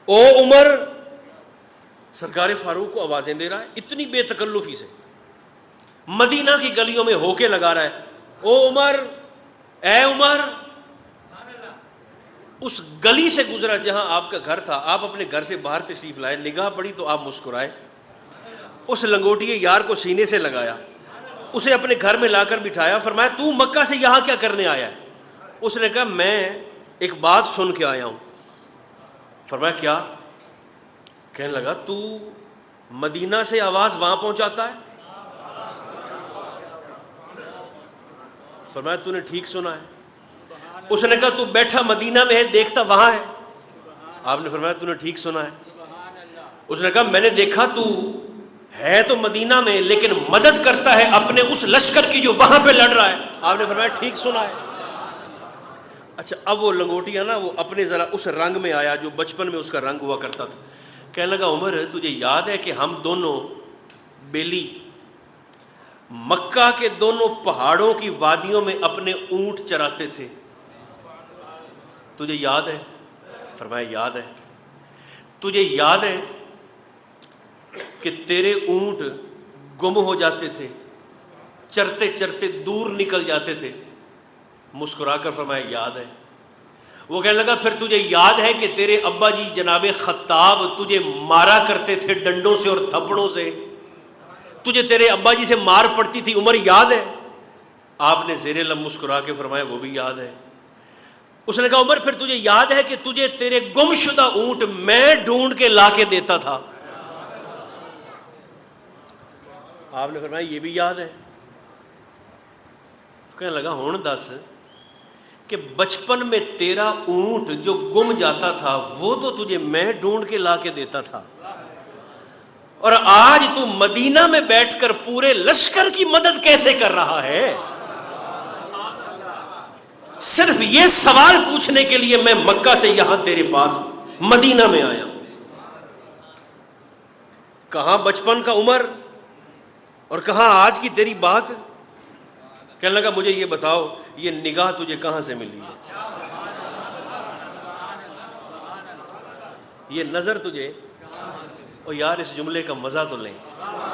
او عمر، سرکار فاروق کو آوازیں دے رہا ہے اتنی بے تکلفی سے، مدینہ کی گلیوں میں ہو کے لگا رہا ہے، او عمر، اے عمر۔ اس گلی سے گزرا جہاں آپ کا گھر تھا، آپ اپنے گھر سے باہر تشریف لائے، نگاہ پڑی تو آپ مسکرائے، اس لنگوٹیے یار کو سینے سے لگایا، اسے اپنے گھر میں لا کر بٹھایا، فرمایا تو مکہ سے یہاں کیا کرنے آیا ہے؟ اس نے کہا میں ایک بات سن کے آیا ہوں۔ فرمایا کیا؟ کہنے لگا تو مدینہ سے آواز وہاں پہنچاتا ہے؟ فرمایا تو نے ٹھیک سنا ہے۔ اس نے کہا تو بیٹھا مدینہ میں ہے، دیکھتا وہاں ہے؟ آپ نے فرمایا تو نے ٹھیک سنا ہے۔ اس نے کہا میں نے دیکھا تو ہے تو مدینہ میں، لیکن مدد کرتا ہے اپنے اس لشکر کی جو وہاں پہ لڑ رہا ہے۔ آپ نے فرمایا ٹھیک سنا ہے۔ اچھا اب وہ لنگوٹیا نا وہ اپنے ذرا اس رنگ میں آیا جو بچپن میں اس کا رنگ ہوا کرتا تھا۔ کہنے لگا عمر تجھے یاد ہے کہ ہم دونوں بیلی مکہ کے دونوں پہاڑوں کی وادیوں میں اپنے اونٹ چراتے تھے، تجھے یاد ہے؟ فرمایا یاد ہے۔ تجھے یاد ہے کہ تیرے اونٹ گم ہو جاتے تھے، چرتے چرتے دور نکل جاتے تھے؟ مسکرا کر فرمایا یاد ہے۔ وہ کہنے لگا پھر تجھے یاد ہے کہ تیرے ابا جی جناب خطاب تجھے مارا کرتے تھے ڈنڈوں سے اور تھپڑوں سے، تجھے تیرے ابا جی سے مار پڑتی تھی، عمر یاد ہے؟ آپ نے زیر لب مسکرا کے فرمایا وہ بھی یاد ہے۔ اس نے کہا عمر پھر تجھے یاد ہے کہ تجھے تیرے گم شدہ اونٹ میں ڈھونڈ کے لا کے دیتا تھا؟ آپ نے فرمایا یہ بھی یاد ہے۔ تو کہنے لگا ہون دس کہ بچپن میں تیرا اونٹ جو گم جاتا تھا وہ تو تجھے میں ڈھونڈ کے لا کے دیتا تھا، اور آج تو مدینہ میں بیٹھ کر پورے لشکر کی مدد کیسے کر رہا ہے؟ صرف یہ سوال پوچھنے کے لیے میں مکہ سے یہاں تیرے پاس مدینہ میں آیا ہوں۔ کہاں بچپن کا عمر اور کہاں آج کی تیری بات؟ کہنے لگا مجھے یہ بتاؤ یہ نگاہ تجھے کہاں سے ملی ہے؟ یہ نظر تجھے، اور یار اس جملے کا مزہ تو لیں،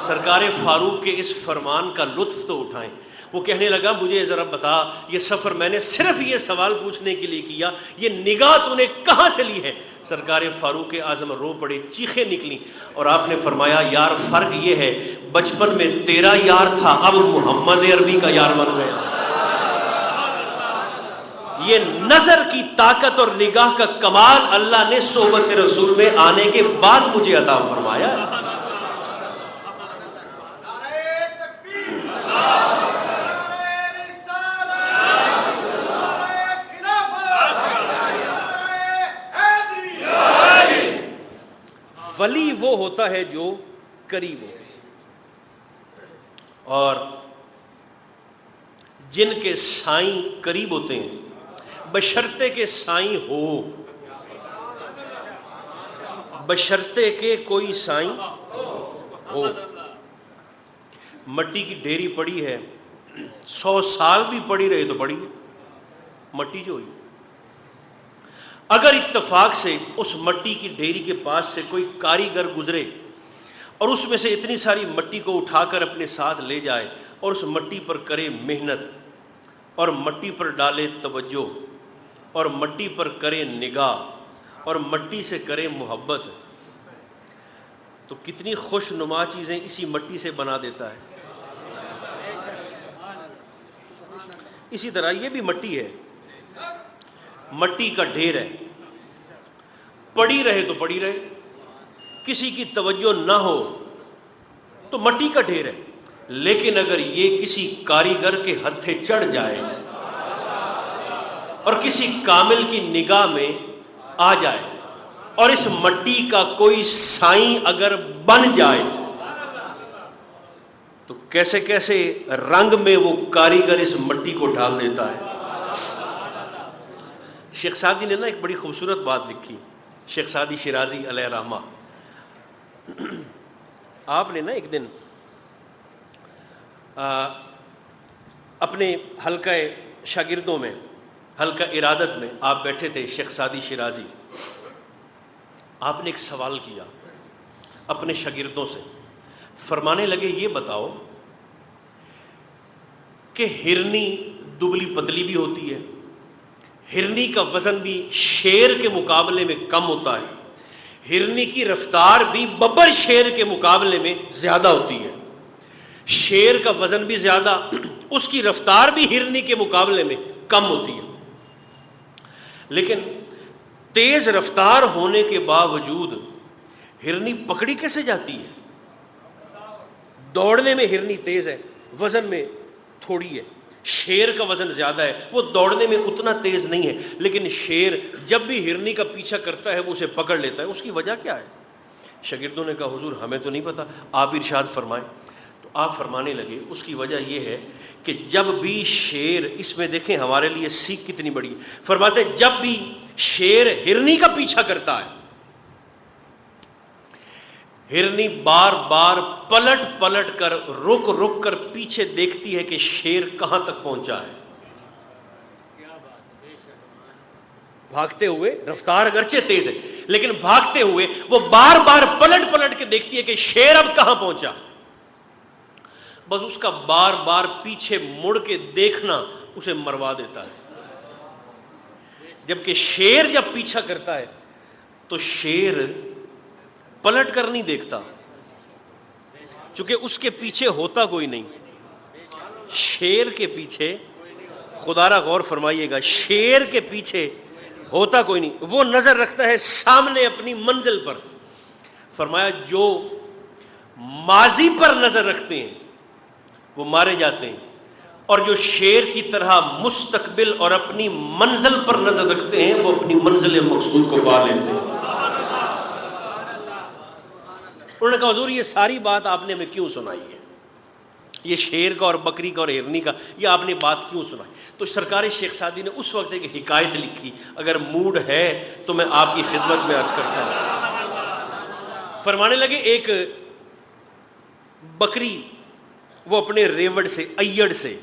سرکار فاروق کے اس فرمان کا لطف تو اٹھائیں۔ وہ کہنے لگا مجھے ذرا بتا یہ سفر میں نے صرف یہ سوال پوچھنے کے لیے کیا، یہ نگاہ تو نے کہاں سے لی ہے؟ سرکار فاروق اعظم رو پڑے، چیخیں نکلیں، اور آپ نے فرمایا یار فرق یہ ہے بچپن میں تیرا یار تھا، اب محمد عربی کا یار بن گیا۔ یہ نظر کی طاقت اور نگاہ کا کمال اللہ نے صحبت رسول میں آنے کے بعد مجھے عطا فرمایا۔ ولی وہ ہوتا ہے جو قریب ہو، اور جن کے سائیں قریب ہوتے ہیں بشرطے کے سائیں ہو، بشرطے کے کوئی سائیں ہو۔ مٹی کی ڈھیری پڑی ہے، 100 سال بھی پڑی رہے تو پڑی ہے، مٹی جو ہوئی، اگر اتفاق سے اس مٹی کی ڈھیری کے پاس سے کوئی کاریگر گزرے اور اس میں سے اتنی ساری مٹی کو اٹھا کر اپنے ساتھ لے جائے اور اس مٹی پر کرے محنت اور مٹی پر ڈالے توجہ اور مٹی پر کرے نگاہ اور مٹی سے کرے محبت، تو کتنی خوش نما چیزیں اسی مٹی سے بنا دیتا ہے۔ اسی طرح یہ بھی مٹی ہے، مٹی کا ڈھیر ہے، پڑی رہے تو پڑی رہے، کسی کی توجہ نہ ہو تو مٹی کا ڈھیر ہے، لیکن اگر یہ کسی کاریگر کے ہتھے چڑھ جائے اور کسی کامل کی نگاہ میں آ جائے اور اس مٹی کا کوئی سائیں اگر بن جائے تو کیسے کیسے رنگ میں وہ کاریگر اس مٹی کو ڈال دیتا ہے۔ شیخ سعدی نے نا ایک بڑی خوبصورت بات لکھی، شیخ سعدی شیرازی علیہ رحمہ، آپ نے نا ایک دن اپنے حلقہ شاگردوں میں، حلقہ ارادت میں آپ بیٹھے تھے، شیخ سعدی شیرازی، آپ نے ایک سوال کیا اپنے شاگردوں سے، فرمانے لگے یہ بتاؤ کہ ہرنی دبلی پتلی بھی ہوتی ہے، ہرنی کا وزن بھی شیر کے مقابلے میں کم ہوتا ہے، ہرنی کی رفتار بھی ببر شیر کے مقابلے میں زیادہ ہوتی ہے، شیر کا وزن بھی زیادہ، اس کی رفتار بھی ہرنی کے مقابلے میں کم ہوتی ہے، لیکن تیز رفتار ہونے کے باوجود ہرنی پکڑی کیسے جاتی ہے؟ دوڑنے میں ہرنی تیز ہے، وزن میں تھوڑی ہے، شیر کا وزن زیادہ ہے، وہ دوڑنے میں اتنا تیز نہیں ہے، لیکن شیر جب بھی ہرنی کا پیچھا کرتا ہے وہ اسے پکڑ لیتا ہے، اس کی وجہ کیا ہے؟ شاگردوں نے کہا حضور ہمیں تو نہیں پتہ، آپ ارشاد فرمائیں۔ تو آپ فرمانے لگے اس کی وجہ یہ ہے کہ جب بھی شیر، اس میں دیکھیں ہمارے لیے سیکھ کتنی بڑی ہے، فرماتے جب بھی شیر ہرنی کا پیچھا کرتا ہے، ہرنی بار بار پلٹ پلٹ کر رک رک کر پیچھے دیکھتی ہے کہ شیر کہاں تک پہنچا ہے، بھاگتے ہوئے، رفتار اگرچہ تیز ہے لیکن بھاگتے ہوئے وہ بار بار پلٹ پلٹ کے دیکھتی ہے کہ شیر اب کہاں پہنچا، بس اس کا بار بار پیچھے مڑ کے دیکھنا اسے مروا دیتا ہے۔ جبکہ شیر جب پیچھا کرتا ہے تو شیر پلٹ کر نہیں دیکھتا، چونکہ اس کے پیچھے ہوتا کوئی نہیں، شیر کے پیچھے، خدا را غور فرمائیے گا، شیر کے پیچھے ہوتا کوئی نہیں، وہ نظر رکھتا ہے سامنے اپنی منزل پر۔ فرمایا جو ماضی پر نظر رکھتے ہیں وہ مارے جاتے ہیں، اور جو شیر کی طرح مستقبل اور اپنی منزل پر نظر رکھتے ہیں وہ اپنی منزل مقصود کو پا لیتے ہیں۔ انہوں نے کہا حضور یہ ساری بات آپ نے ہمیں کیوں سنائی ہے، یہ شیر کا اور بکری کا اور ہرنی کا یہ آپ نے بات کیوں سنائی؟ تو سرکار شیخ سعدی نے اس وقت ایک حکایت لکھی، اگر موڈ ہے تو میں آپ کی خدمت میں عرض کرتا ہوں۔ فرمانے لگے ایک بکری وہ اپنے ریوڑ سے، ایڑ سے،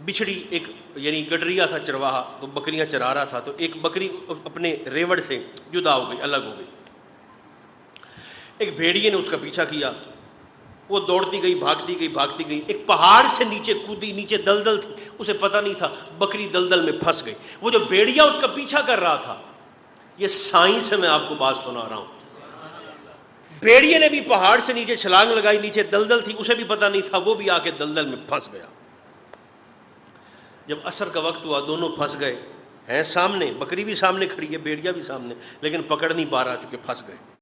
بچھڑی ایک یعنی گڈریا تھا چرواہا تو بکریاں چرا رہا تھا، تو ایک بکری اپنے ریوڑ سے جدا ہو گئی، الگ ہو گئی، ایک بھیڑیے نے اس کا پیچھا کیا، وہ دوڑتی گئی، بھاگتی گئی، بھاگتی گئی، ایک پہاڑ سے نیچے کودی، نیچے دلدل تھی، اسے پتہ نہیں تھا، بکری دلدل میں پھنس گئی، وہ جو بھیڑیا اس کا پیچھا کر رہا تھا، یہ سائنس سے میں آپ کو بات سنا رہا ہوں، بھیڑیے نے بھی پہاڑ سے نیچے چھلانگ لگائی، نیچے دلدل تھی، اسے بھی پتہ نہیں تھا، وہ بھی آ کے دلدل میں پھنس گیا۔ جب عصر کا وقت ہوا دونوں پھنس گئے ہیں سامنے، بکری بھی سامنے کھڑی ہے، بھیڑیا بھی سامنے، لیکن پکڑ نہیں پا رہا چونکہ پھنس گئے۔